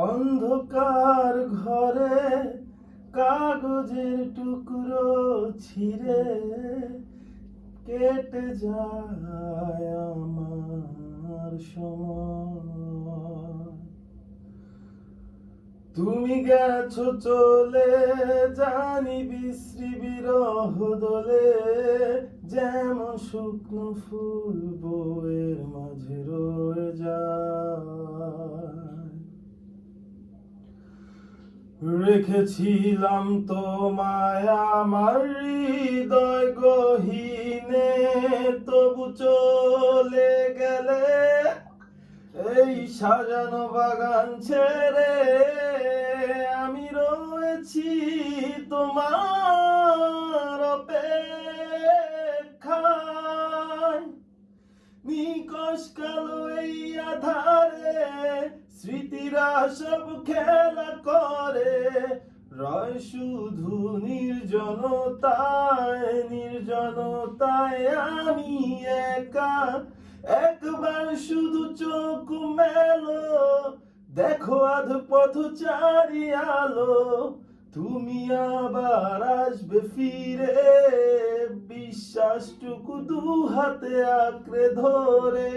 অন্ধকার ঘরে কাগজের টুকরো ছিঁড়ে কেটে যায় আমার সময়। তুমি গেছো চলে জানি বিশ্রী বিরহ দোলে, যেমন শুকনো ফুল বইয়ের মাঝে রয়ে যায়। রেখেছিলাম তোমায় আমার হৃদয় গহীনে, তবু চলে গেলে এই সাজানো বাগান ছেড়ে। আমি রয়েছি তোমার অপেক্ষায়, নিকশ কালো এই আধারে স্মৃতিরা সব খেলা করে, রয় শুধু নির্জনতায় নির্জনতায়। আমি একা, একবার শুধু চোখ মেলো, দেখো আধ পথচারী আলো। তুমি আবার আসবে ফিরে, বিশ্বাসটুকু দু হাতে আঁকড়ে ধরে।